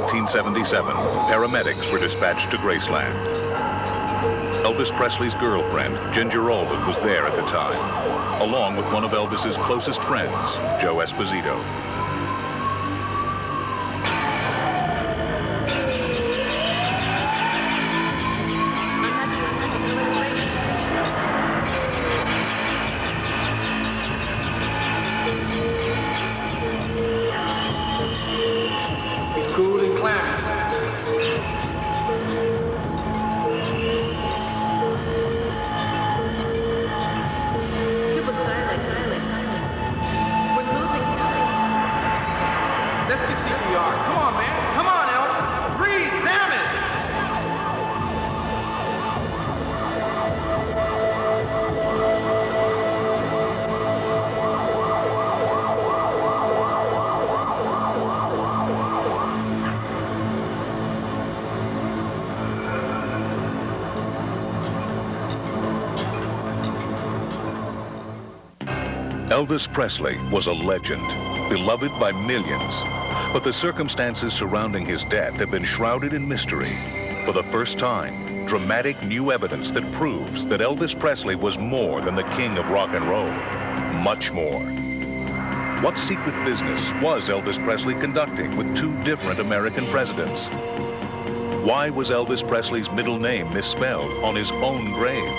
1977, paramedics were dispatched to Graceland. Elvis Presley's girlfriend, Ginger Alden, was there at the time, along with one of Elvis's closest friends, Joe Esposito. Elvis Presley was a legend, beloved by millions, but the circumstances surrounding his death have been shrouded in mystery. For the first time, dramatic new evidence that proves that Elvis Presley was more than the king of rock and roll, much more. What secret business was Elvis Presley conducting with two different American presidents? Why was Elvis Presley's middle name misspelled on his own grave?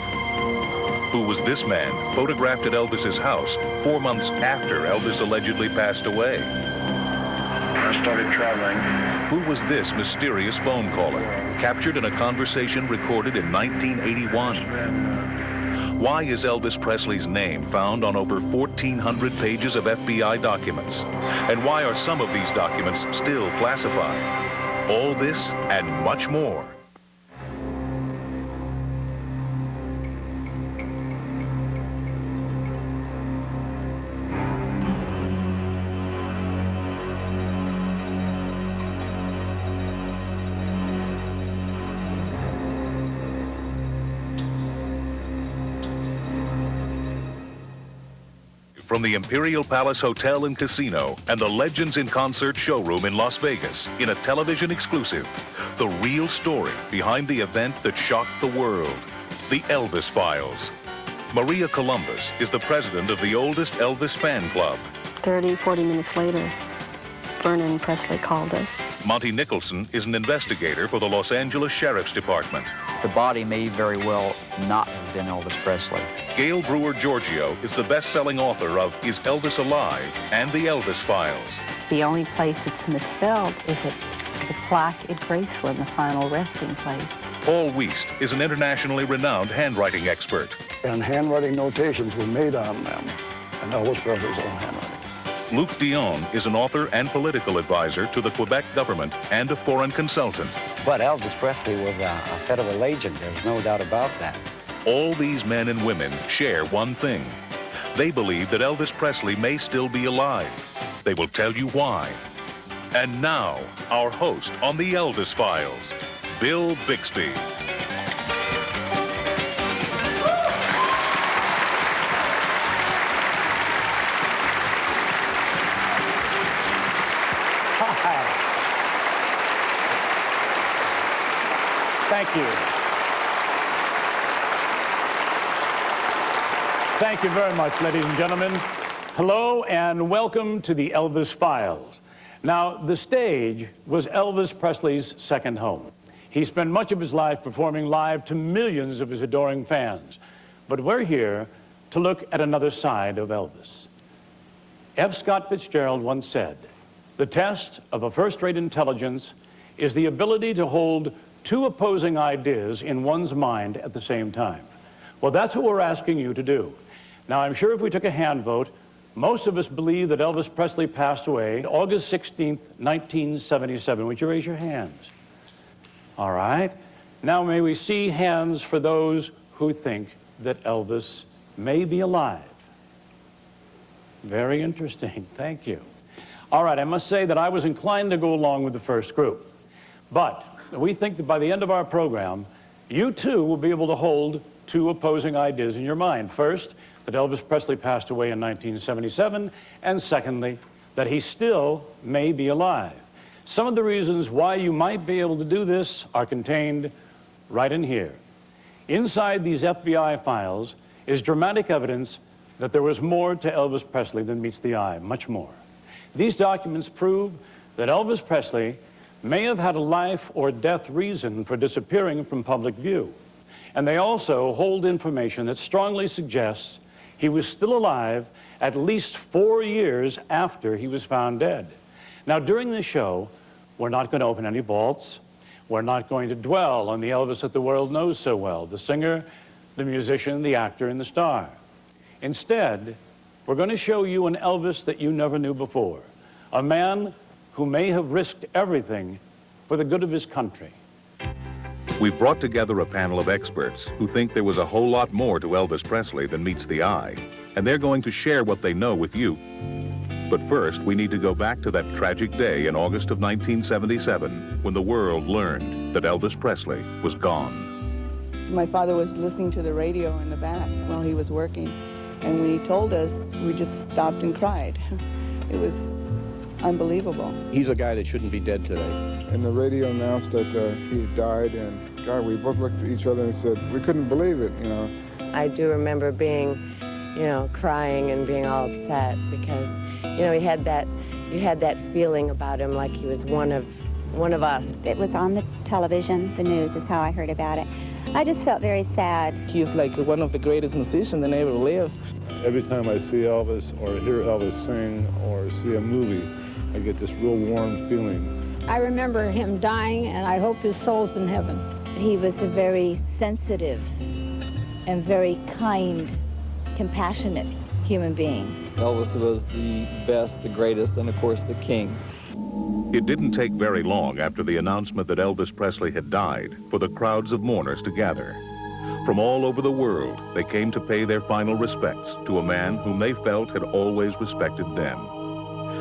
Who was this man photographed at Elvis's house 4 months after Elvis allegedly passed away? I started traveling. Who was this mysterious phone caller, captured in a conversation recorded in 1981? Why is Elvis Presley's name found on over 1,400 pages of FBI documents? And why are some of these documents still classified? All this and much more. From the Imperial Palace Hotel and Casino and the Legends in Concert showroom in Las Vegas, in a television exclusive, the real story behind the event that shocked the world, the Elvis Files. Maria Columbus is the president of the oldest Elvis fan club. 30, 40 minutes later, Vernon Presley called us. Monty Nicholson is an investigator for the Los Angeles Sheriff's Department. The body may very well not have been Elvis Presley. Gail Brewer Giorgio is the best-selling author of Is Elvis Alive? And the Elvis Files. The only place it's misspelled is at the plaque at Graceland, the final resting place. Paul Wiest is an internationally renowned handwriting expert. And handwriting notations were made on them, and Elvis Presley's own handwriting. Luc Dion is an author and political advisor to the Quebec government and a foreign consultant. But Elvis Presley was a federal agent, there's no doubt about that. All these men and women share one thing. They believe that Elvis Presley may still be alive. They will tell you why. And now, our host on the Elvis Files, Bill Bixby. Thank you. Thank you very much, ladies and gentlemen. Hello and welcome to the Elvis Files. Now, the stage was Elvis Presley's second home. He spent much of his life performing live to millions of his adoring fans. But we're here to look at another side of Elvis. F. Scott Fitzgerald once said, "The test of a first-rate intelligence is the ability to hold two opposing ideas in one's mind at the same time." Well, that's what we're asking you to do. Now, I'm sure if we took a hand vote, most of us believe that Elvis Presley passed away August 16th, 1977. Would you raise your hands? All right. Now, may we see hands for those who think that Elvis may be alive? Very interesting. Thank you. All right, I must say that I was inclined to go along with the first group. But we think that by the end of our program, you too will be able to hold two opposing ideas in your mind. First, that Elvis Presley passed away in 1977, and secondly, that he still may be alive. Some of the reasons why you might be able to do this are contained right in here. Inside these FBI files is dramatic evidence that there was more to Elvis Presley than meets the eye, much more. These documents prove that Elvis Presley may have had a life or death reason for disappearing from public view. And they also hold information that strongly suggests he was still alive at least 4 years after he was found dead. Now, during this show, we're not going to open any vaults. We're not going to dwell on the Elvis that the world knows so well, the singer, the musician, the actor, and the star. Instead, we're going to show you an Elvis that you never knew before, a man who may have risked everything for the good of his country. We've brought together a panel of experts who think there was a whole lot more to Elvis Presley than meets the eye, and they're going to share what they know with you. But first, we need to go back to that tragic day in August of 1977 when the world learned that Elvis Presley was gone. My father was listening to the radio in the back while he was working, and when he told us, we just stopped and cried. It was unbelievable. He's a guy that shouldn't be dead today. And the radio announced that he had died, and God, we both looked at each other and said, we couldn't believe it, you know. I do remember being, crying and being all upset because, you had that feeling about him like he was one of us. It was on the television, the news is how I heard about it. I just felt very sad. He's like one of the greatest musicians that ever lived. Every time I see Elvis or hear Elvis sing or see a movie, I get this real warm feeling. I remember him dying, and I hope his soul's in heaven. He was a very sensitive and very kind, compassionate human being. Elvis was the best, the greatest, and of course the king. It didn't take very long after the announcement that Elvis Presley had died for the crowds of mourners to gather. From all over the world, they came to pay their final respects to a man whom they felt had always respected them.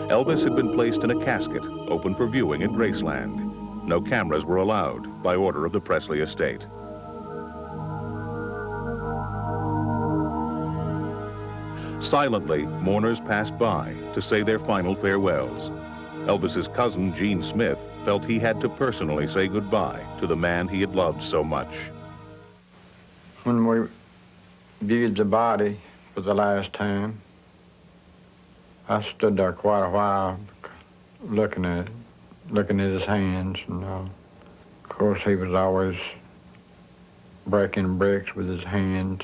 Elvis had been placed in a casket, open for viewing at Graceland. No cameras were allowed by order of the Presley estate. Silently, mourners passed by to say their final farewells. Elvis's cousin, Gene Smith, felt he had to personally say goodbye to the man he had loved so much. When we viewed the body for the last time, I stood there quite a while looking at his hands. And, of course, he was always breaking bricks with his hands.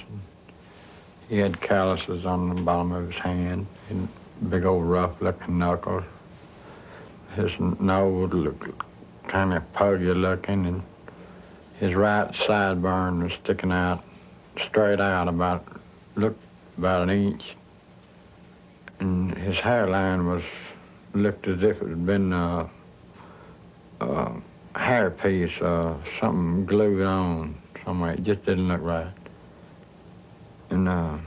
He had calluses on the bottom of his hand and big old rough-looking knuckles. His nose looked kind of puggy looking, and his right sideburn was sticking out, straight out looked about an inch. And his hairline looked as if it had been a hairpiece, something glued on somewhere. It just didn't look right. And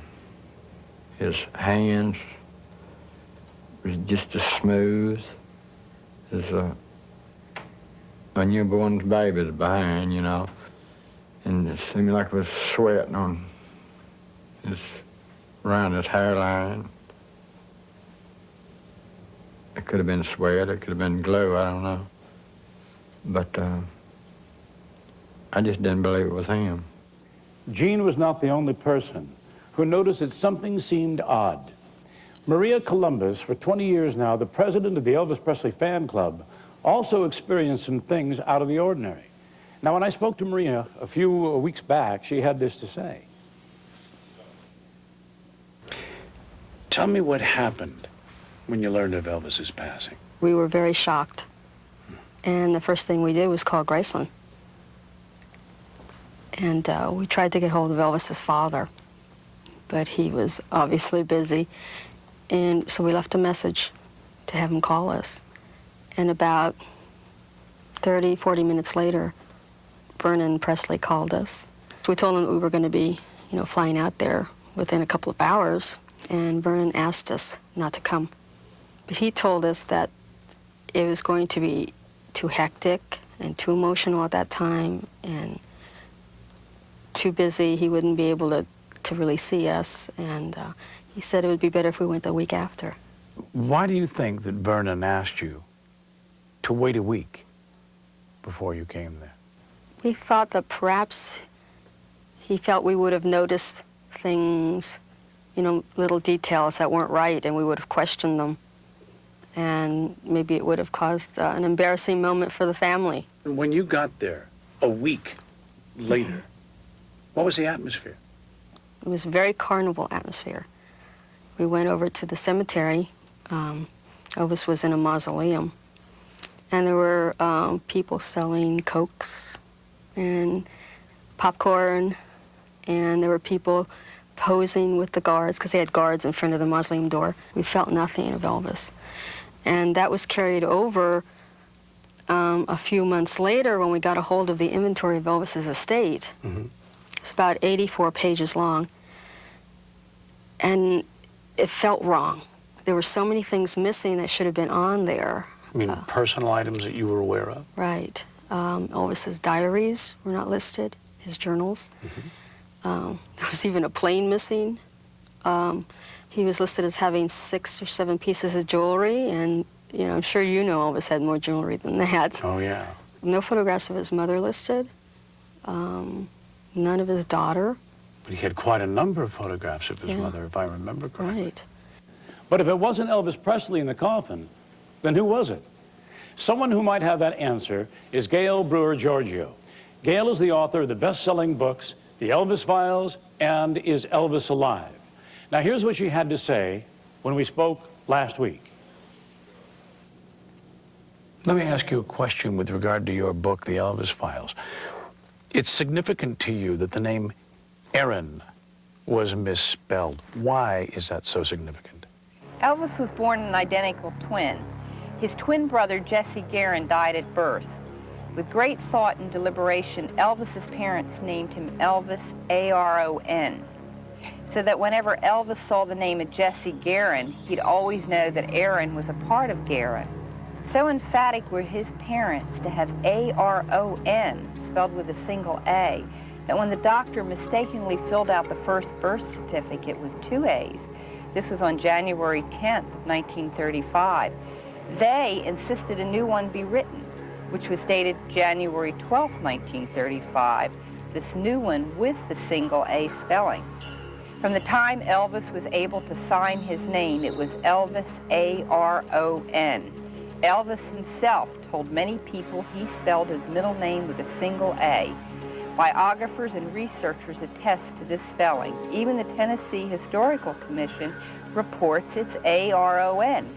his hands was just as smooth as a newborn's baby's behind, and it seemed like it was sweating on around his hairline. It could have been sweat, it could have been glue, I don't know. But I just didn't believe it was him. Gene was not the only person who noticed that something seemed odd. Maria Columbus, for 20 years now, the president of the Elvis Presley fan club, also experienced some things out of the ordinary. Now, when I spoke to Maria a few weeks back, she had this to say. Tell me what happened when you learned of Elvis's passing. We were very shocked. And the first thing we did was call Graceland. And we tried to get hold of Elvis's father, but he was obviously busy. And so we left a message to have him call us. And about 30, 40 minutes later, Vernon Presley called us. So we told him that we were going to be, flying out there within a couple of hours. And Vernon asked us not to come. But he told us that it was going to be too hectic and too emotional at that time and too busy. He wouldn't be able to really see us. And he said it would be better if we went the week after. Why do you think that Vernon asked you to wait a week before you came there? We thought that perhaps he felt we would have noticed things, you know, little details that weren't right, and we would have questioned them. And maybe it would have caused an embarrassing moment for the family. When you got there a week later, what was the atmosphere? It was a very carnival atmosphere. We went over to the cemetery. Elvis was in a mausoleum. And there were people selling Cokes and popcorn. And there were people posing with the guards, because they had guards in front of the mausoleum door. We felt nothing of Elvis. And that was carried over a few months later when we got a hold of the inventory of Elvis's estate. Mm-hmm. It's about 84 pages long. And it felt wrong. There were so many things missing that should have been on there. I mean, personal items that you were aware of? Right. Elvis's diaries were not listed, his journals. Mm-hmm. There was even a plane missing. He was listed as having 6 or 7 pieces of jewelry, and you know, I'm sure you know Elvis had more jewelry than that. Oh, yeah. No photographs of his mother listed. None of his daughter. But he had quite a number of photographs of his mother, if I remember correctly. Right. But if it wasn't Elvis Presley in the coffin, then who was it? Someone who might have that answer is Gail Brewer Giorgio. Gail is the author of the best-selling books, The Elvis Files and Is Elvis Alive? Now, here's what she had to say when we spoke last week. Let me ask you a question with regard to your book, The Elvis Files. It's significant to you that the name Aaron was misspelled. Why is that so significant? Elvis was born an identical twin. His twin brother, Jesse Garon, died at birth. With great thought and deliberation, Elvis's parents named him Elvis, A-R-O-N, so that whenever Elvis saw the name of Jesse Garon, he'd always know that Aaron was a part of Garon. So emphatic were his parents to have A-R-O-N spelled with a single A, that when the doctor mistakenly filled out the first birth certificate with 2 A's, this was on January 10th, 1935, they insisted a new one be written, which was dated January 12th, 1935, this new one with the single A spelling. From the time Elvis was able to sign his name, it was Elvis, A-R-O-N. Elvis himself told many people he spelled his middle name with a single A. Biographers and researchers attest to this spelling. Even the Tennessee Historical Commission reports it's A-R-O-N,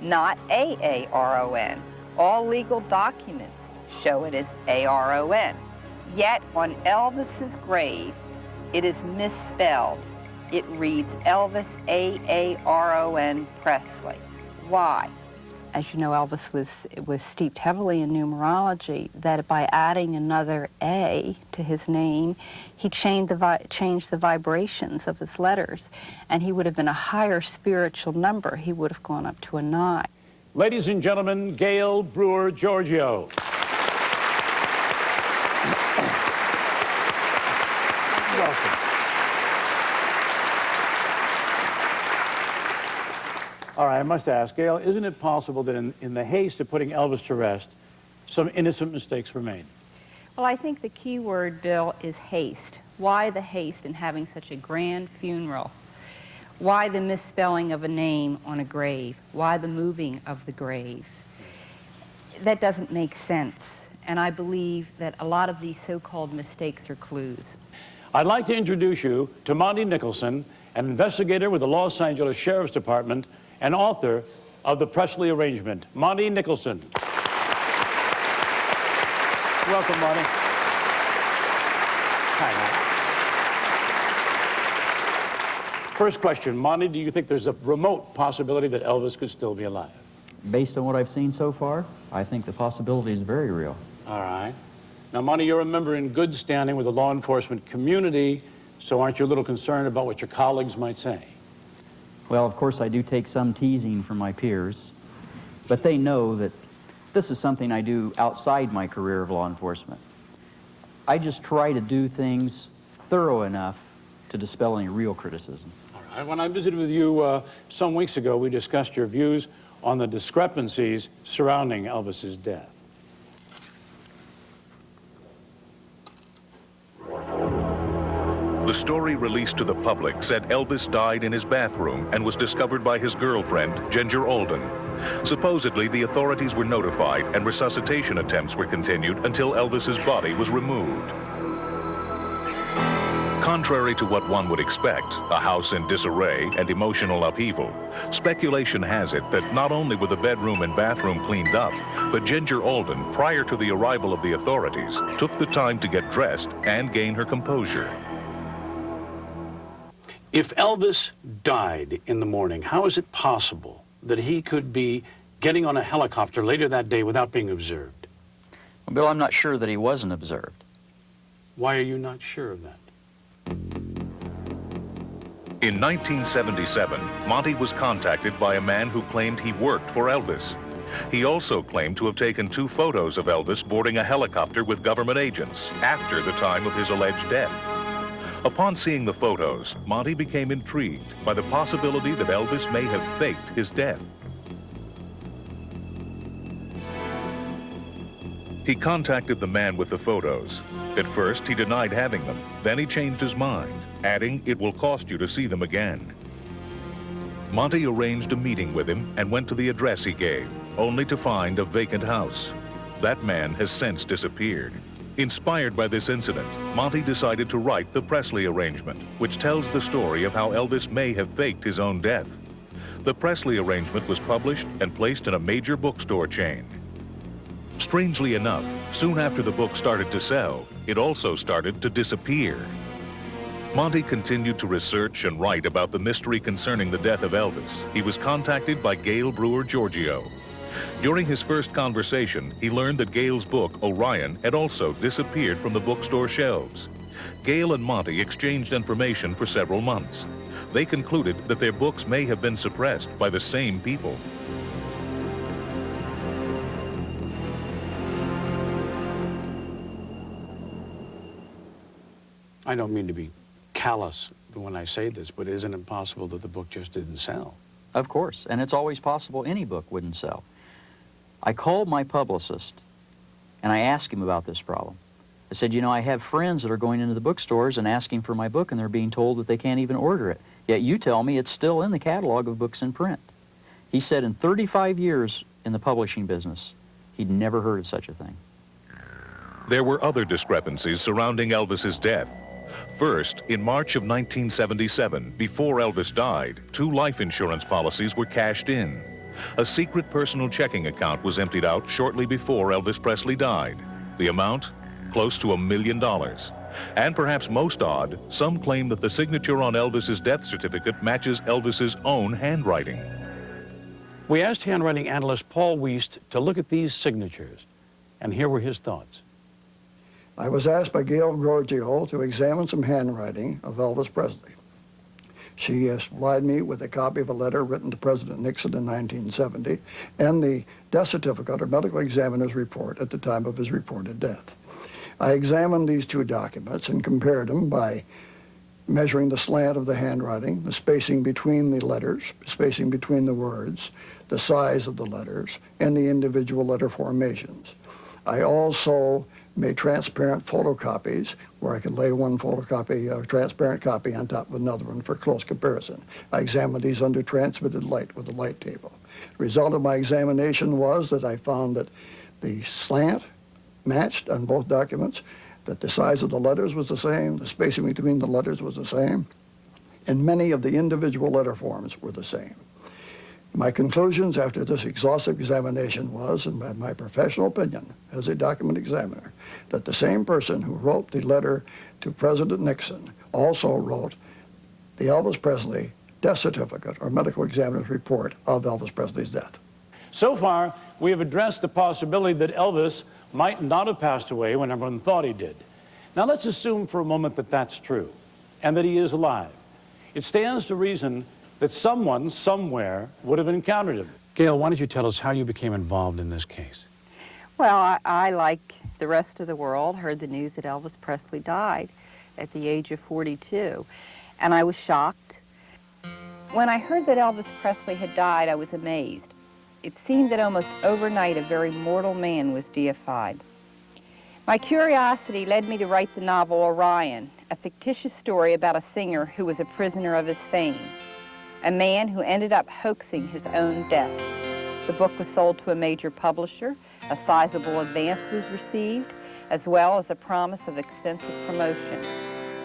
not A-A-R-O-N. All legal documents show it as A-R-O-N. Yet on Elvis's grave, it is misspelled. It reads Elvis, A-A-R-O-N, Presley. Why? As you know, Elvis was steeped heavily in numerology, that by adding another A to his name, he changed the vibrations of his letters, and he would have been a higher spiritual number. He would have gone up to a 9. Ladies and gentlemen, Gail Brewer Giorgio. Welcome. All right, I must ask, Gail, isn't it possible that in the haste of putting Elvis to rest, some innocent mistakes were made? Well, I think the key word, Bill, is haste. Why the haste in having such a grand funeral? Why the misspelling of a name on a grave? Why the moving of the grave? That doesn't make sense, and I believe that a lot of these so-called mistakes are clues. I'd like to introduce you to Monty Nicholson, an investigator with the Los Angeles Sheriff's Department and author of the Presley Arrangement. Monty Nicholson. Welcome, Monty. Hi, Monty. First question, Monty, do you think there's a remote possibility that Elvis could still be alive? Based on what I've seen so far, I think the possibility is very real. All right. Now, Monty, you're a member in good standing with the law enforcement community, so aren't you a little concerned about what your colleagues might say? Well, of course, I do take some teasing from my peers, but they know that this is something I do outside my career of law enforcement. I just try to do things thorough enough to dispel any real criticism. All right. When I visited with you some weeks ago, we discussed your views on the discrepancies surrounding Elvis's death. The story released to the public said Elvis died in his bathroom and was discovered by his girlfriend, Ginger Alden. Supposedly, the authorities were notified and resuscitation attempts were continued until Elvis's body was removed. Contrary to what one would expect, a house in disarray and emotional upheaval, speculation has it that not only were the bedroom and bathroom cleaned up, but Ginger Alden, prior to the arrival of the authorities, took the time to get dressed and gain her composure. If Elvis died in the morning, how is it possible that he could be getting on a helicopter later that day without being observed? Well, Bill, I'm not sure that he wasn't observed. Why are you not sure of that? In 1977, Monty was contacted by a man who claimed he worked for Elvis. He also claimed to have taken 2 photos of Elvis boarding a helicopter with government agents after the time of his alleged death. Upon seeing the photos, Monty became intrigued by the possibility that Elvis may have faked his death. He contacted the man with the photos. At first, he denied having them. Then he changed his mind, adding, "It will cost you to see them again." Monty arranged a meeting with him and went to the address he gave, only to find a vacant house. That man has since disappeared. Inspired by this incident, Monty decided to write the Presley arrangement, which tells the story of how Elvis may have faked his own death. The Presley arrangement was published and placed in a major bookstore chain. Strangely enough, soon after the book started to sell, it also started to disappear. Monty continued to research and write about the mystery concerning the death of Elvis. He was contacted by Gail Brewer Giorgio. During his first conversation, he learned that Gail's book, Orion, had also disappeared from the bookstore shelves. Gail and Monty exchanged information for several months. They concluded that their books may have been suppressed by the same people. I don't mean to be callous when I say this, but isn't it possible that the book just didn't sell? Of course, and it's always possible any book wouldn't sell. I called my publicist and I asked him about this problem. I said, you know, I have friends that are going into the bookstores and asking for my book and they're being told that they can't even order it. Yet you tell me it's still in the catalog of books in print. He said in 35 years in the publishing business, he'd never heard of such a thing. There were other discrepancies surrounding Elvis's death. First, in March of 1977, before Elvis died, 2 life insurance policies were cashed in. A secret personal checking account was emptied out shortly before Elvis Presley died. The amount? Close to $1 million. And perhaps most odd, some claim that the signature on Elvis's death certificate matches Elvis's own handwriting. We asked handwriting analyst Paul Wiest to look at these signatures, and here were his thoughts. I was asked by Gail Giorgio to examine some handwriting of Elvis Presley. She supplied me with a copy of a letter written to President Nixon in 1970 and the death certificate or medical examiner's report at the time of his reported death. I examined these 2 documents and compared them by measuring the slant of the handwriting, the spacing between the letters, spacing between the words, the size of the letters, and the individual letter formations. I also made transparent photocopies where I could lay one photocopy, a transparent copy on top of another one for close comparison. I examined these under transmitted light with a light table. The result of my examination was that I found that the slant matched on both documents, that the size of the letters was the same, the spacing between the letters was the same, and many of the individual letter forms were the same. My conclusions after this exhaustive examination was, in my professional opinion as a document examiner, that the same person who wrote the letter to President Nixon also wrote the Elvis Presley death certificate or medical examiner's report of Elvis Presley's death. So far, we have addressed the possibility that Elvis might not have passed away when everyone thought he did. Now let's assume for a moment that that's true and that he is alive. It stands to reason that someone, somewhere, would have encountered him. Gail, why don't you tell us how you became involved in this case? Well, I, like the rest of the world, heard the news that Elvis Presley died at the age of 42, and I was shocked. When I heard that Elvis Presley had died, I was amazed. it seemed that almost overnight a very mortal man was deified. My curiosity led me to write the novel Orion, a fictitious story about a singer who was a prisoner of his fame, a man who ended up hoaxing his own death. The book was sold to a major publisher, a sizable advance was received, as well as a promise of extensive promotion.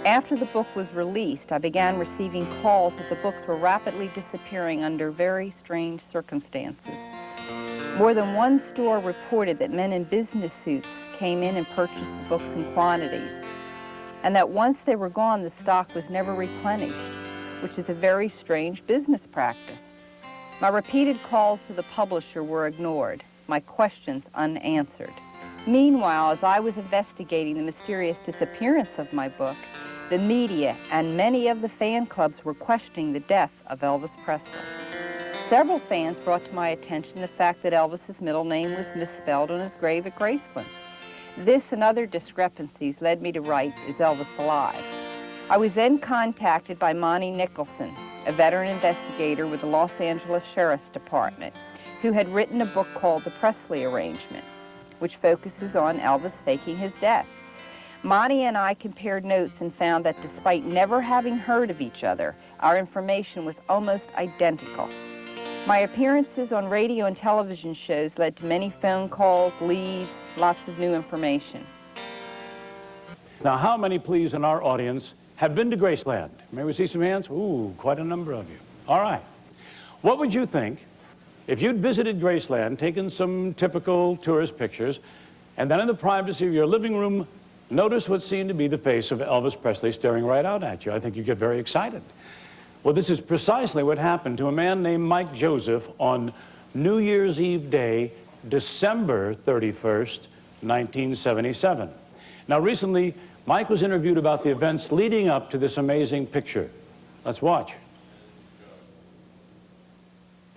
After the book was released, I began receiving calls that the books were rapidly disappearing under very strange circumstances. More than one store reported that men in business suits came in and purchased the books in quantities, and that once they were gone, the stock was never replenished, which is a very strange business practice. My repeated calls to the publisher were ignored, my questions unanswered. Meanwhile, as I was investigating the mysterious disappearance of my book, the media and many of the fan clubs were questioning the death of Elvis Presley. Several fans brought to my attention the fact that Elvis's middle name was misspelled on his grave at Graceland. This and other discrepancies led me to write Is Elvis Alive? I was then contacted by Monty Nicholson, a veteran investigator with the Los Angeles Sheriff's Department, who had written a book called The Presley Arrangement, which focuses on Elvis faking his death. Monty and I compared notes and found that despite never having heard of each other, our information was almost identical. My appearances on radio and television shows led to many phone calls, leads, lots of new information. Now, how many, please, in our audience have been to Graceland? May we see some hands? Ooh, quite a number of you. All right. What would you think if you'd visited Graceland, taken some typical tourist pictures, and then in the privacy of your living room, notice what seemed to be the face of Elvis Presley staring right out at you? I think you get very excited. Well, this is precisely what happened to a man named Mike Joseph on New Year's Eve Day, December 31st, 1977. Now, recently, Mike was interviewed about the events leading up to this amazing picture. Let's watch.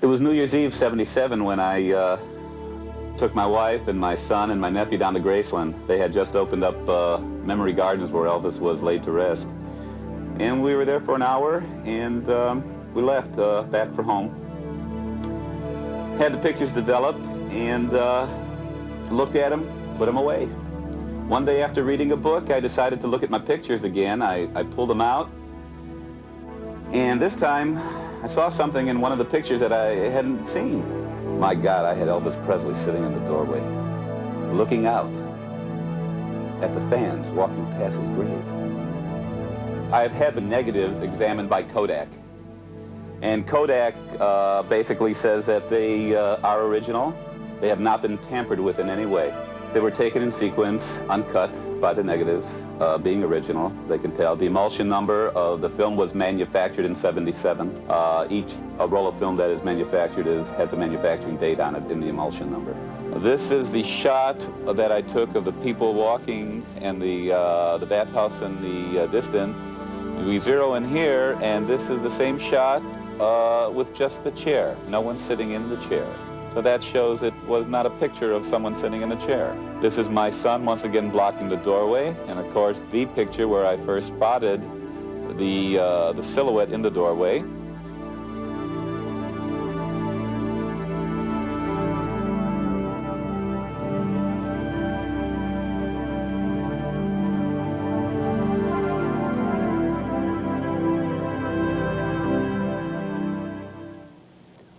It was New Year's Eve, 77, when I took my wife and my son and my nephew down to Graceland. They had just opened up Memory Gardens where Elvis was laid to rest. And we were there for an hour, and we left back for home. Had the pictures developed, and looked at them, put them away. One day after reading a book, I decided to look at my pictures again. I pulled them out, and this time I saw something in one of the pictures that I hadn't seen. My God, I had Elvis Presley sitting in the doorway, looking out at the fans walking past his grave. I've had the negatives examined by Kodak. And Kodak basically says that they are original. They have not been tampered with in any way. They were taken in sequence, uncut by the negatives, being original. They can tell. The emulsion number of the film was manufactured in 77. Each roll of film that is manufactured has a manufacturing date on it in the emulsion number. This is the shot that I took of the people walking and the bathhouse in the distance. We zero in here, and this is the same shot with just the chair. No one sitting in the chair. So that shows it was not a picture of someone sitting in the chair. This is my son once again blocking the doorway, and of course the picture where I first spotted the silhouette in the doorway.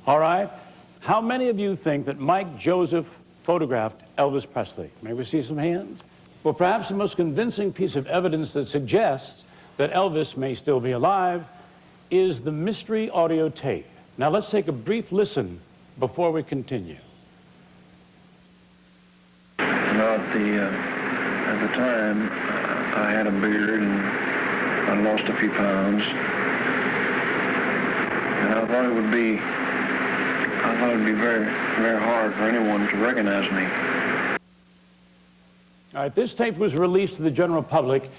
All right. How many of you think that Mike Joseph photographed Elvis Presley? May we see some hands? Well, perhaps the most convincing piece of evidence that suggests that Elvis may still be alive is the mystery audio tape. Now, let's take a brief listen before we continue. Well, at the time, I had a beard and I lost a few pounds. And I thought it would be very, very hard for anyone to recognize me. All right, this tape was released to the general public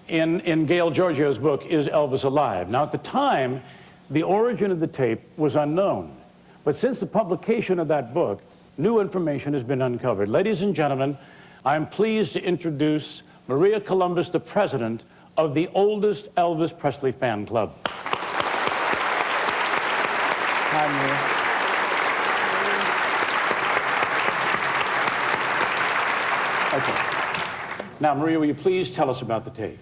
in Gail Giorgio's book, Is Elvis Alive? Now, at the time, the origin of the tape was unknown. But since the publication of that book, new information has been uncovered. Ladies and gentlemen, I'm pleased to introduce Maria Columbus, the president of the oldest Elvis Presley fan club. Hi, Okay. Now, Maria, will you please tell us about the tape?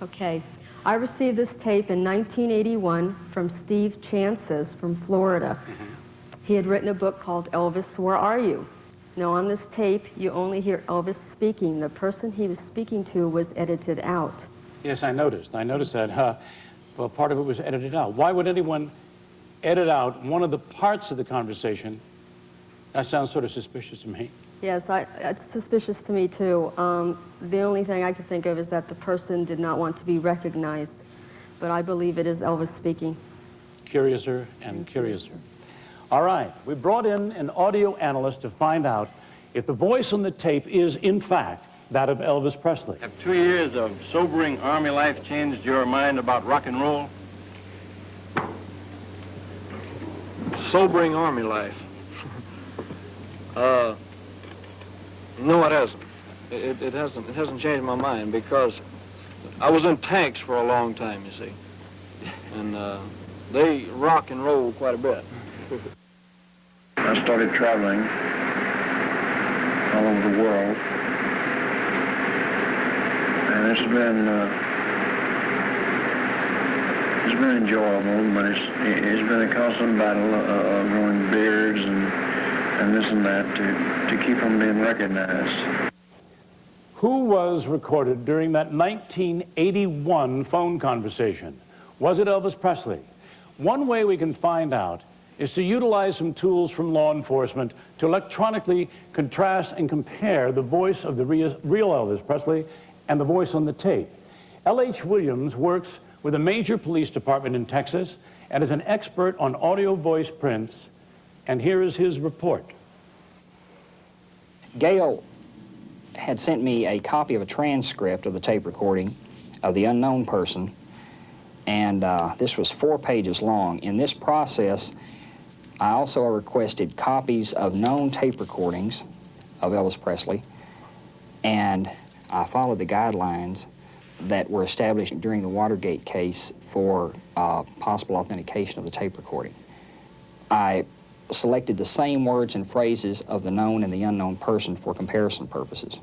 Okay. I received this tape in 1981 from Steve Chances from Florida. He had written a book called Elvis, Where Are You? Now, on this tape, you only hear Elvis speaking. The person he was speaking to was edited out. Yes, I noticed. I noticed that. Well, part of it was edited out. Why would anyone edit out one of the parts of the conversation? That sounds sort of suspicious to me. Yes, it's suspicious to me, too. The only thing I can think of is that the person did not want to be recognized, but I believe it is Elvis speaking. Curiouser and curiouser. All right, we brought in an audio analyst to find out if the voice on the tape is, in fact, that of Elvis Presley. Have 2 years of sobering Army life changed your mind about rock and roll? Sobering Army life? No, it hasn't. It hasn't changed my mind because I was in tanks for a long time, you see. And they rock and roll quite a bit. I started traveling all over the world. And it's been enjoyable, but it's been a constant battle of growing beards and this and that to keep from being recognized. Who was recorded during that 1981 phone conversation? Was it Elvis Presley? One way we can find out is to utilize some tools from law enforcement to electronically contrast and compare the voice of the real Elvis Presley and the voice on the tape. L.H. Williams works with a major police department in Texas and is an expert on audio voice prints, and here is his report. Gail had sent me a copy of a transcript of the tape recording of the unknown person, and this was 4 pages long. In this process, I also requested copies of known tape recordings of Elvis Presley, and I followed the guidelines that were established during the Watergate case for possible authentication of the tape recording. I selected the same words and phrases of the known and the unknown person for comparison purposes.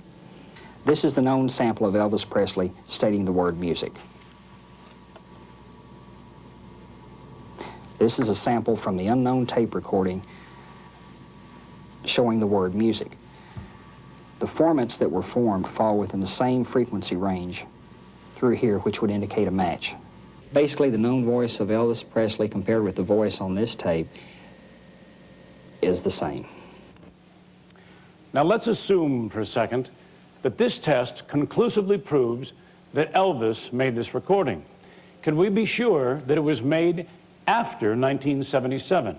This is the known sample of Elvis Presley stating the word music. This is a sample from the unknown tape recording showing the word music. The formats that were formed fall within the same frequency range through here, which would indicate a match. Basically, the known voice of Elvis Presley compared with the voice on this tape is the same. Now let's assume for a second that this test conclusively proves that Elvis made this recording. Can we be sure that it was made after 1977?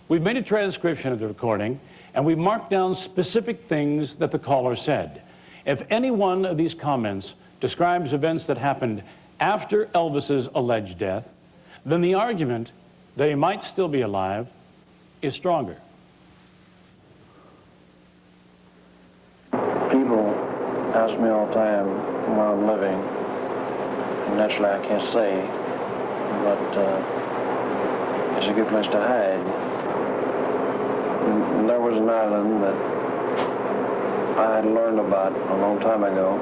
We've made a transcription of the recording, and we've marked down specific things that the caller said. If any one of these comments describes events that happened after Elvis's alleged death, then the argument that he might still be alive is stronger. People ask me all the time where I'm living, and naturally I can't say, but it's a good place to hide. And there was an island that I had learned about a long time ago,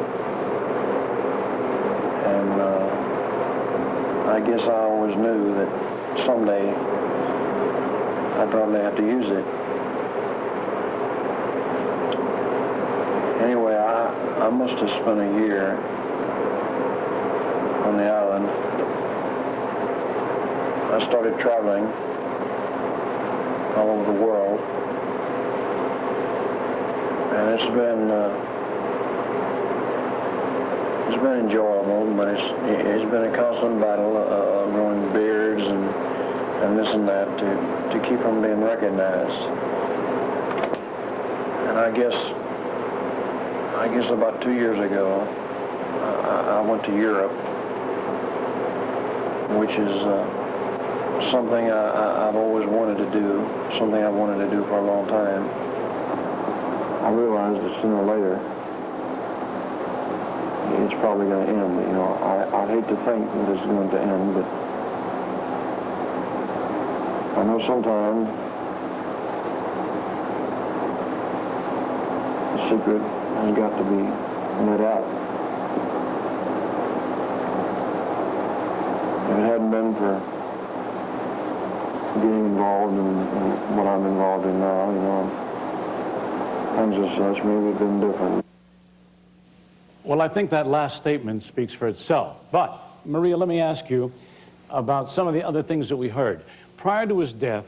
and I guess I always knew that someday I'd probably have to use it. Anyway, I must have spent a year on the island. I started traveling all over the world, and it's been enjoyable, but it's been a constant battle of growing beards and this and that to keep from being recognized. And I guess about 2 years ago, I went to Europe, which is something I've always wanted to do, something I've wanted to do for a long time. I realized that sooner or later, it's probably going to end. You know, I hate to think that it's going to end, but I know sometime secret has got to be let out. If it hadn't been for getting involved in what I'm involved in now, you know, things as such, maybe it'd been different. Well, I think that last statement speaks for itself. But, Maria, let me ask you about some of the other things that we heard. Prior to his death,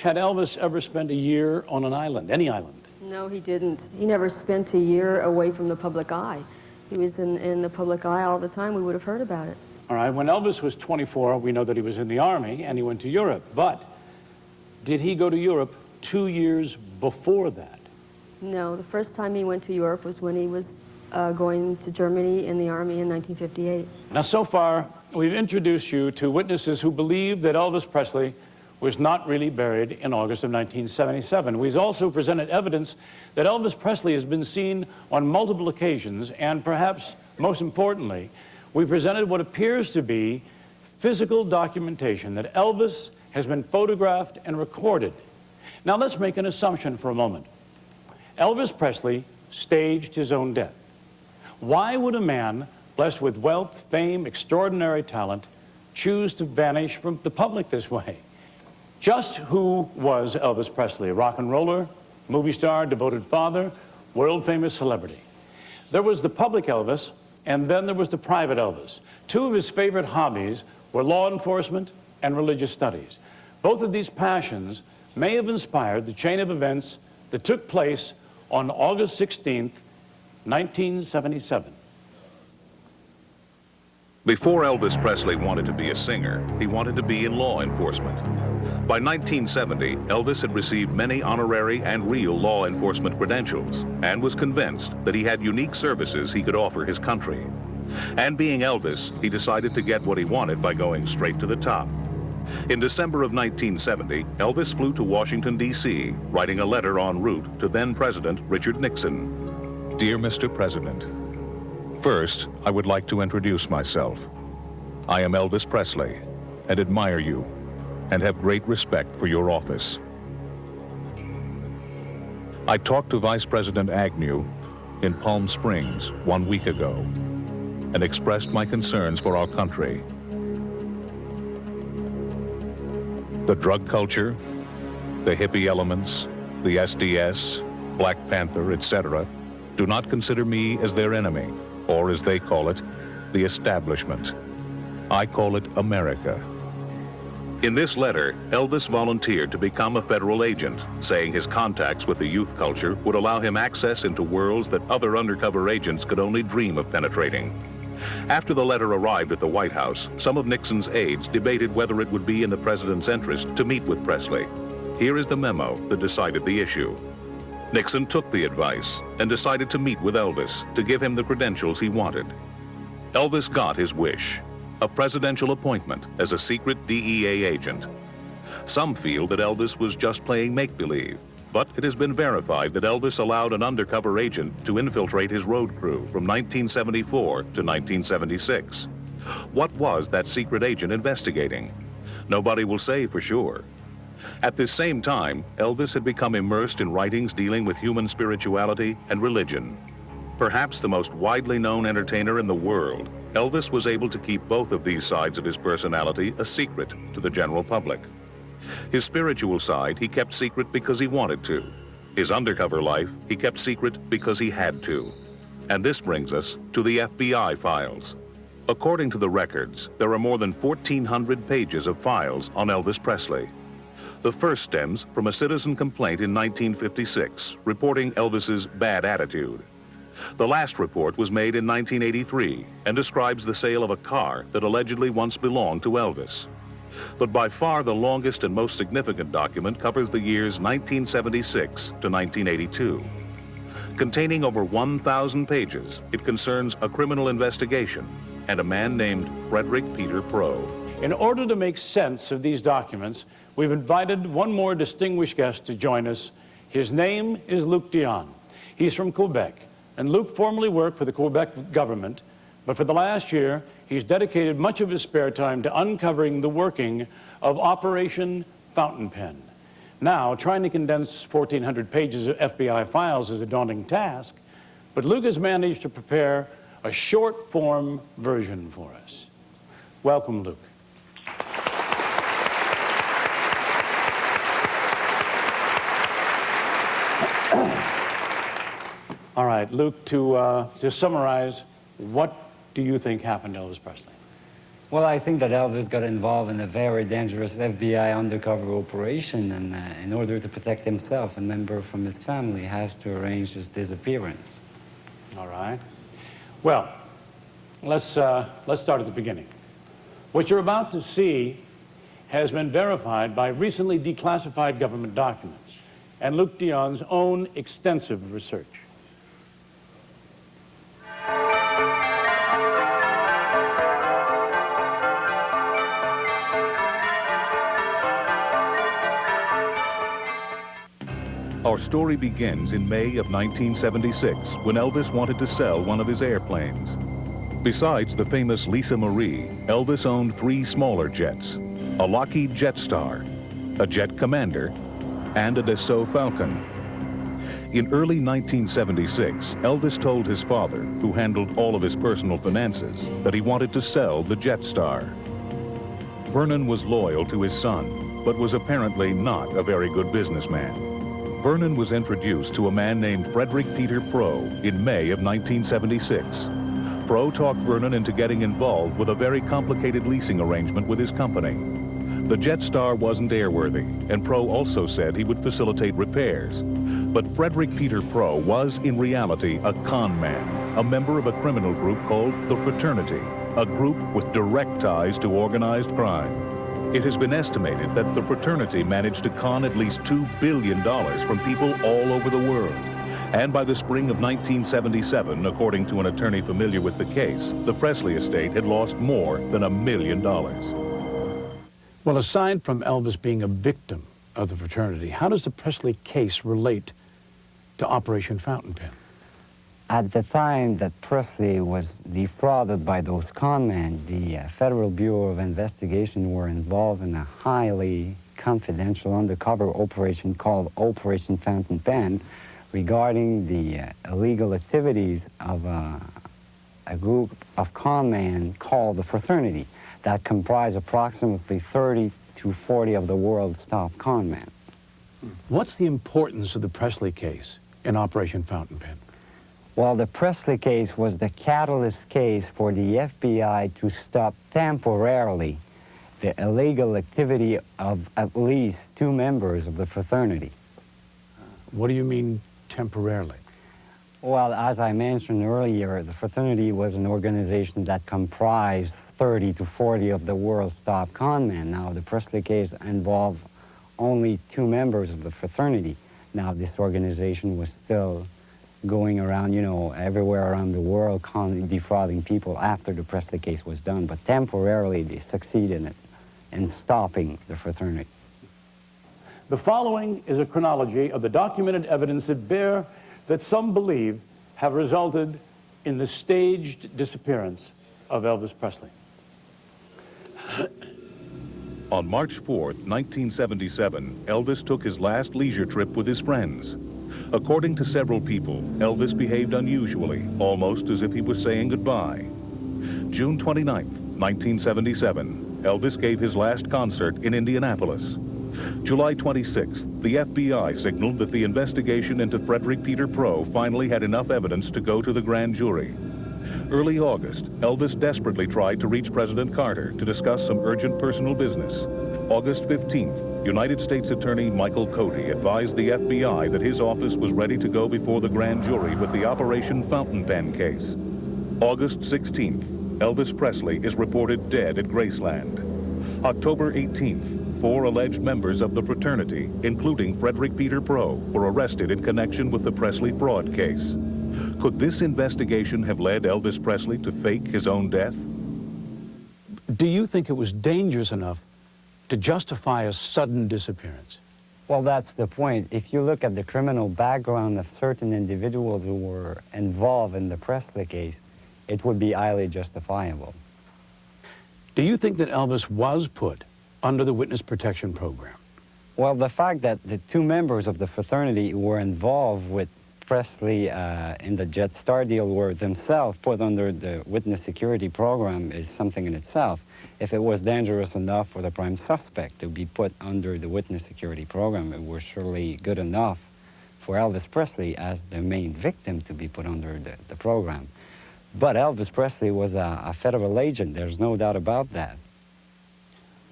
had Elvis ever spent a year on an island, any island? No, he didn't. He never spent a year away from the public eye. He was in the public eye all the time. We would have heard about it. All right, when Elvis was 24, we know that he was in the Army and he went to Europe. But did he go to Europe 2 years before that? No, the first time he went to Europe was when he was going to Germany in the Army in 1958. Now, so far, we've introduced you to witnesses who believe that Elvis Presley was not really buried in August of 1977. We've also presented evidence that Elvis Presley has been seen on multiple occasions, and perhaps most importantly, we presented what appears to be physical documentation that Elvis has been photographed and recorded. Now, let's make an assumption for a moment. Elvis Presley staged his own death. Why would a man blessed with wealth, fame, extraordinary talent choose to vanish from the public this way? Just who was Elvis Presley? A rock and roller, movie star, devoted father, world-famous celebrity. There was the public Elvis, and then there was the private Elvis. Two of his favorite hobbies were law enforcement and religious studies. Both of these passions may have inspired the chain of events that took place on August 16th, 1977. Before Elvis Presley wanted to be a singer, he wanted to be in law enforcement. By 1970, Elvis had received many honorary and real law enforcement credentials and was convinced that he had unique services he could offer his country. And being Elvis, he decided to get what he wanted by going straight to the top. In December of 1970, Elvis flew to Washington, D.C., writing a letter en route to then-President Richard Nixon. Dear Mr. President, first, I would like to introduce myself. I am Elvis Presley and admire you and have great respect for your office. I talked to Vice President Agnew in Palm Springs 1 week ago and expressed my concerns for our country. The drug culture, the hippie elements, the SDS, Black Panther, etc., do not consider me as their enemy, or as they call it, the establishment. I call it America. In this letter, Elvis volunteered to become a federal agent, saying his contacts with the youth culture would allow him access into worlds that other undercover agents could only dream of penetrating. After the letter arrived at the White House, some of Nixon's aides debated whether it would be in the president's interest to meet with Presley. Here is the memo that decided the issue. Nixon took the advice and decided to meet with Elvis to give him the credentials he wanted. Elvis got his wish, a presidential appointment as a secret DEA agent. Some feel that Elvis was just playing make-believe, but it has been verified that Elvis allowed an undercover agent to infiltrate his road crew from 1974 to 1976. What was that secret agent investigating? Nobody will say for sure. At this same time, Elvis had become immersed in writings dealing with human spirituality and religion. Perhaps the most widely known entertainer in the world, Elvis was able to keep both of these sides of his personality a secret to the general public. His spiritual side he kept secret because he wanted to. His undercover life he kept secret because he had to. And this brings us to the FBI files. According to the records, there are more than 1,400 pages of files on Elvis Presley. The first stems from a citizen complaint in 1956 reporting Elvis's bad attitude. The last report was made in 1983 and describes the sale of a car that allegedly once belonged to Elvis. But by far the longest and most significant document covers the years 1976 to 1982. Containing over 1,000 pages, it concerns a criminal investigation and a man named Frederick Peter Pro. In order to make sense of these documents, we've invited one more distinguished guest to join us. His name is Luc Dion. He's from Quebec, and Luc formerly worked for the Quebec government, but for the last year, he's dedicated much of his spare time to uncovering the working of Operation Fountain Pen. Now, trying to condense 1,400 pages of FBI files is a daunting task, but Luke has managed to prepare a short-form version for us. Welcome, Luke. All right, Luke, to summarize, what do you think happened to Elvis Presley? Well, I think that Elvis got involved in a very dangerous FBI undercover operation, and in order to protect himself, a member from his family has to arrange his disappearance. All right. Well, let's start at the beginning. What you're about to see has been verified by recently declassified government documents and Luke Dion's own extensive research. Our story begins in May of 1976, when Elvis wanted to sell one of his airplanes. Besides the famous Lisa Marie, Elvis owned 3 smaller jets: a Lockheed Jetstar, a Jet Commander, and a Dassault Falcon. In early 1976, Elvis told his father, who handled all of his personal finances, that he wanted to sell the Jetstar. Vernon was loyal to his son, but was apparently not a very good businessman. Vernon was introduced to a man named Frederick Peter Pro in May of 1976. Pro talked Vernon into getting involved with a very complicated leasing arrangement with his company. The Jetstar wasn't airworthy, and Pro also said he would facilitate repairs. But Frederick Peter Pro was, in reality, a con man, a member of a criminal group called the Fraternity, a group with direct ties to organized crime. It has been estimated that the Fraternity managed to con at least $2 billion from people all over the world. And by the spring of 1977, according to an attorney familiar with the case, the Presley estate had lost more than $1 million. Well, aside from Elvis being a victim of the Fraternity, how does the Presley case relate to Operation Fountain Pen? At the time that Presley was defrauded by those con men, the Federal Bureau of Investigation were involved in a highly confidential undercover operation called Operation Fountain Pen regarding the illegal activities of a group of con men called the Fraternity that comprised approximately 30 to 40 of the world's top con men. What's the importance of the Presley case in Operation Fountain Pen? Well, the Presley case was the catalyst case for the FBI to stop temporarily the illegal activity of at least 2 members of the Fraternity. What do you mean temporarily? Well, as I mentioned earlier, the Fraternity was an organization that comprised 30 to 40 of the world's top con men. Now, the Presley case involved only 2 members of the Fraternity. Now, this organization was still going around, you know, everywhere around the world, defrauding people after the Presley case was done. But temporarily, they succeeded in stopping the Fraternity. The following is a chronology of the documented evidence that some believe have resulted in the staged disappearance of Elvis Presley. On March 4th, 1977, Elvis took his last leisure trip with his friends. According to several people, Elvis behaved unusually, almost as if he was saying goodbye. June 29th, 1977, Elvis gave his last concert in Indianapolis. July 26th, the FBI signaled that the investigation into Frederick Peter Pro finally had enough evidence to go to the grand jury. Early August, Elvis desperately tried to reach President Carter to discuss some urgent personal business. August 15th, United States Attorney Michael Cody advised the FBI that his office was ready to go before the grand jury with the Operation Fountain Pen case. August 16th, Elvis Presley is reported dead at Graceland. October 18th, 4 alleged members of the Fraternity, including Frederick Peter Pro, were arrested in connection with the Presley fraud case. Could this investigation have led Elvis Presley to fake his own death? Do you think it was dangerous enough to justify a sudden disappearance? Well, that's the point. If you look at the criminal background of certain individuals who were involved in the Presley case, it would be highly justifiable. Do you think that Elvis was put under the witness protection program? Well, the fact that the two members of the fraternity were involved with Presley in the Jet Star deal were themselves put under the witness security program is something in itself. If it was dangerous enough for the prime suspect to be put under the witness security program, it was surely good enough for Elvis Presley as the main victim to be put under the program. But Elvis Presley was a federal agent. There's no doubt about that.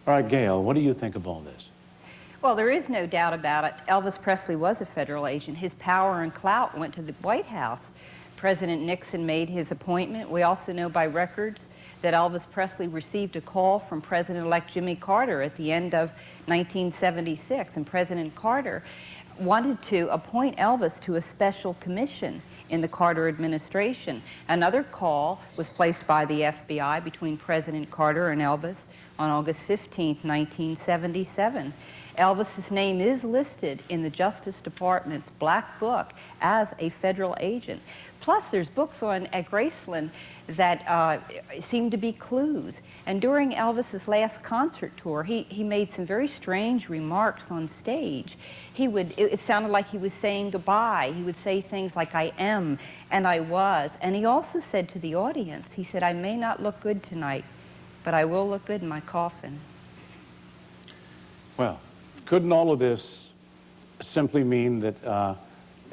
All right, Gail, what do you think of all this? Well, there is no doubt about it. Elvis Presley was a federal agent. His power and clout went to the White House. President Nixon made his appointment. We also know by records that Elvis Presley received a call from President-elect Jimmy Carter at the end of 1976, and President Carter wanted to appoint Elvis to a special commission in the Carter administration. Another call was placed by the FBI between President Carter and Elvis on August 15, 1977. Elvis's name is listed in the Justice Department's Black Book as a federal agent. Plus, there's books at Graceland that seem to be clues. And during Elvis's last concert tour, he made some very strange remarks on stage. It sounded like he was saying goodbye. He would say things like, I am, and I was. And he also said to the audience, he said, I may not look good tonight, but I will look good in my coffin. Well, couldn't all of this simply mean that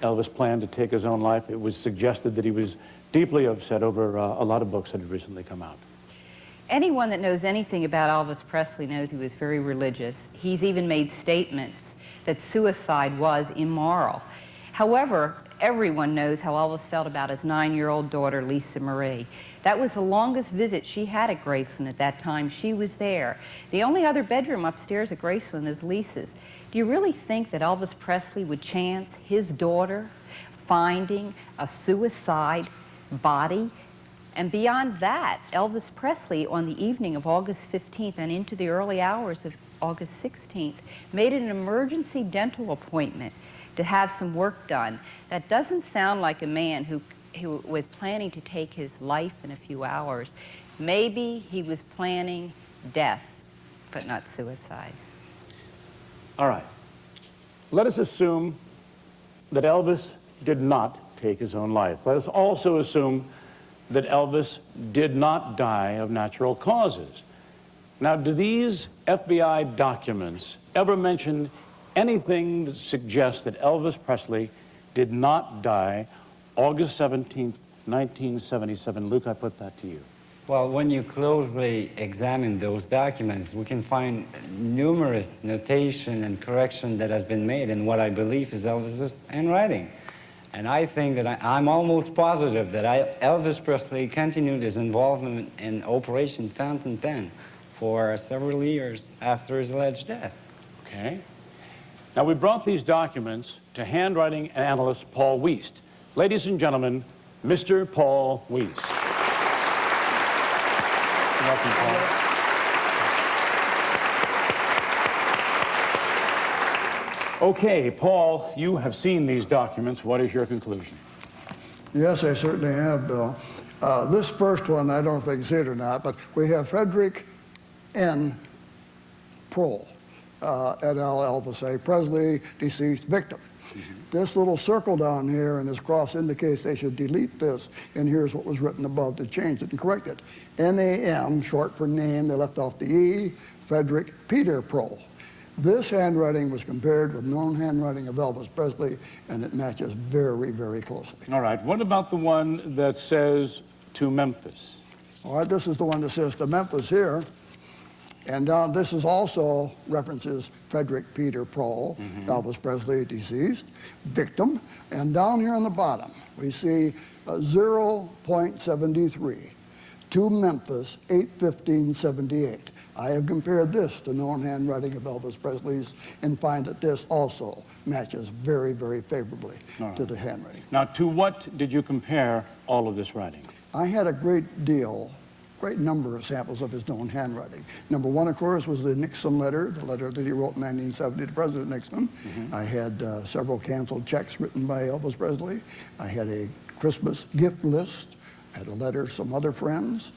Elvis planned to take his own life? It was suggested that he was deeply upset over a lot of books that had recently come out. Anyone that knows anything about Elvis Presley knows he was very religious. He's even made statements that suicide was immoral. However, everyone knows how Elvis felt about his 9-year-old daughter, Lisa Marie. That was the longest visit she had at Graceland at that time. She was there. The only other bedroom upstairs at Graceland is Lisa's. Do you really think that Elvis Presley would chance his daughter finding a suicide body? And beyond that, Elvis Presley, on the evening of August 15th and into the early hours of August 16th, made an emergency dental appointment to have some work done. That doesn't sound like a man who was planning to take his life in a few hours. Maybe he was planning death, but not suicide. All right. Let us assume that Elvis did not take his own life. Let us also assume that Elvis did not die of natural causes. Now, do these FBI documents ever mention anything that suggests that Elvis Presley did not die August 17th, 1977? Luke, I put that to you. Well, when you closely examine those documents, we can find numerous notation and correction that has been made in what I believe is Elvis's handwriting. And I think that I'm almost positive that Elvis Presley continued his involvement in Operation Fountain Pen for several years after his alleged death. Okay. Now, we brought these documents to handwriting analyst Paul Wiest. Ladies and gentlemen, Mr. Paul Wiest. Welcome, Paul. Okay, Paul, you have seen these documents. What is your conclusion? Yes, I certainly have, Bill. This first one, I don't know if they can see it or not, but we have Frederick N. Prohl, et al. Elvis A. Presley, deceased victim. This little circle down here and this cross indicates they should delete this, and here's what was written above to change it and correct it. N-A-M, short for name, they left off the E, Frederick Peter Prohl. This handwriting was compared with known handwriting of Elvis Presley, and it matches very, very closely. All right, what about the one that says to Memphis? All right, this is the one that says to Memphis here. And down, this is also references Frederick Peter Prohl, Elvis Presley, deceased, victim. And down here on the bottom, we see 0.73 to Memphis, 8/15/78. I have compared this to known handwriting of Elvis Presley's and find that this also matches very, very favorably to the handwriting. Now, to what did you compare all of this writing? I had a great number of samples of his known handwriting. Number one, of course, was the Nixon letter, the letter that he wrote in 1970 to President Nixon. I had several canceled checks written by Elvis Presley. I had a Christmas gift list. I had a letter to some other friends.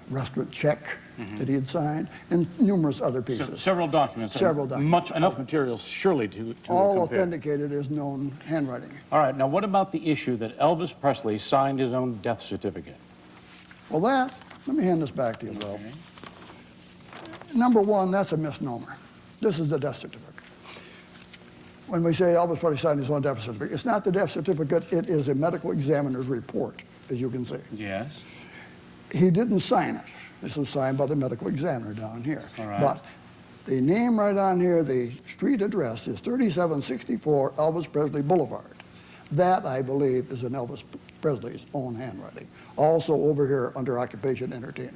restaurant check that he had signed, and numerous other pieces. So, several documents. Several documents. Enough material, surely, to all compare. authenticated as known handwriting. All right, now what about the issue that Elvis Presley signed his own death certificate? Well, let me hand this back to you, Bill. Number one, that's a misnomer. This is the death certificate. When we say Elvis Presley signed his own death certificate, it's not the death certificate, it is a medical examiner's report, as you can see. Yes. He didn't sign it. This was signed by the medical examiner down here. All right. But the name right on here, the street address is 3764 Elvis Presley Boulevard. That, I believe, is in Elvis Presley's own handwriting. Also over here under occupation entertainer.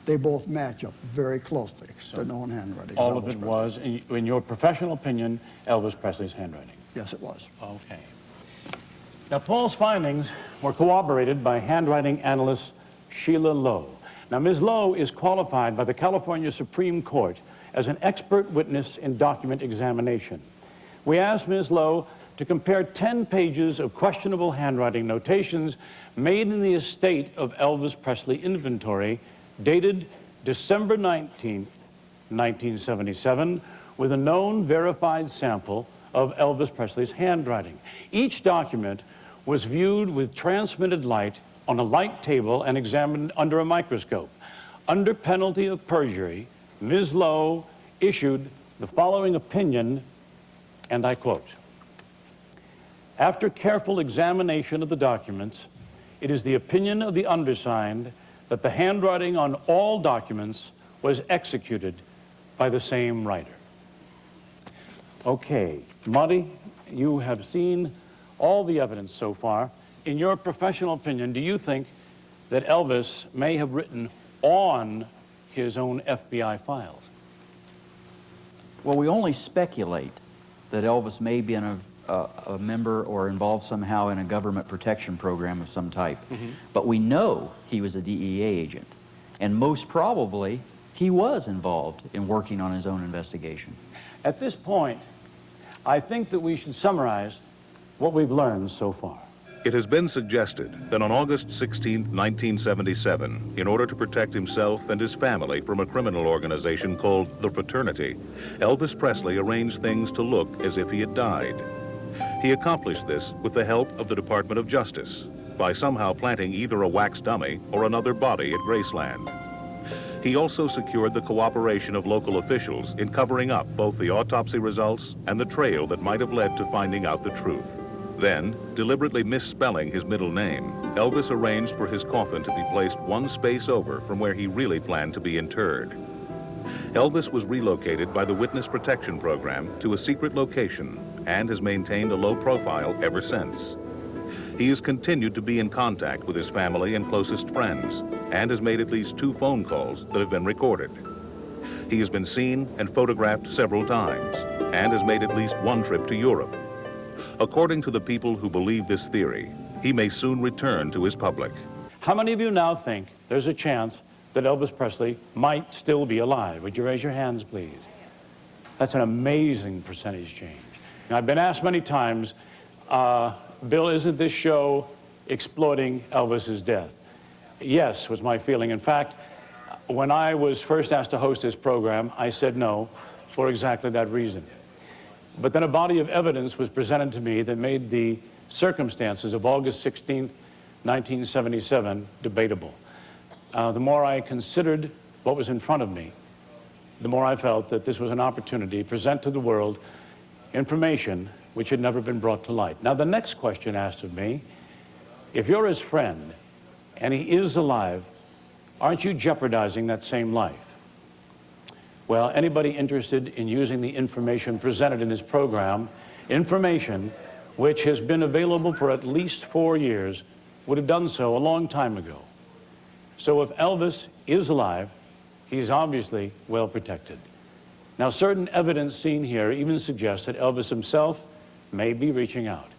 They both match up very closely to known handwriting. All of it was, in your professional opinion, Elvis Presley's handwriting? Yes, it was. Okay. Now, Paul's findings were corroborated by handwriting analyst Sheila Lowe. Now, Ms. Lowe is qualified by the California Supreme Court as an expert witness in document examination. We asked Ms. Lowe to compare 10 pages of questionable handwriting notations made in the estate of Elvis Presley inventory dated December 19th, 1977, with a known verified sample of Elvis Presley's handwriting. Each document was viewed with transmitted light on a light table and examined under a microscope. Under penalty of perjury, Ms. Lowe issued the following opinion, and I quote, "After careful examination of the documents, it is the opinion of the undersigned that the handwriting on all documents was executed by the same writer." Okay, Monty, you have seen all the evidence so far. In your professional opinion, do you think that Elvis may have written on his own FBI files? Well, we only speculate that Elvis may be a member or involved somehow in a government protection program of some type. But we know he was a DEA agent, and most probably he was involved in working on his own investigation. At this point, I think that we should summarize what we've learned so far. It has been suggested that on August 16, 1977, in order to protect himself and his family from a criminal organization called the Fraternity, Elvis Presley arranged things to look as if he had died. He accomplished this with the help of the Department of Justice by somehow planting either a wax dummy or another body at Graceland. He also secured the cooperation of local officials in covering up both the autopsy results and the trail that might have led to finding out the truth. Then, deliberately misspelling his middle name, Elvis arranged for his coffin to be placed one space over from where he really planned to be interred. Elvis was relocated by the Witness Protection Program to a secret location and has maintained a low profile ever since. He has continued to be in contact with his family and closest friends and has made at least 2 phone calls that have been recorded. He has been seen and photographed several times and has made at least 1 trip to Europe. According to the people who believe this theory, he may soon return to his public. How many of you now think there's a chance that Elvis Presley might still be alive? Would you raise your hands, please? That's an amazing percentage change. Now, I've been asked many times, Bill, isn't this show exploiting Elvis's death? Yes, was my feeling. In fact, when I was first asked to host this program, I said no for exactly that reason. But then a body of evidence was presented to me that made the circumstances of August 16th, 1977 debatable. The more I considered what was in front of me, the more I felt that this was an opportunity to present to the world information which had never been brought to light. Now, the next question asked of me, if you're his friend and he is alive, aren't you jeopardizing that same life? Well, anybody interested in using the information presented in this program, information which has been available for at least 4 years, would have done so a long time ago. So if Elvis is alive, he's obviously well protected. Now, certain evidence seen here even suggests that Elvis himself may be reaching out.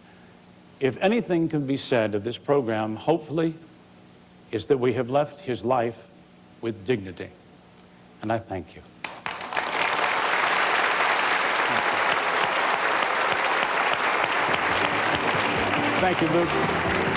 If anything can be said of this program, hopefully, is that we have left his life with dignity. And I thank you. Thank you, Luke.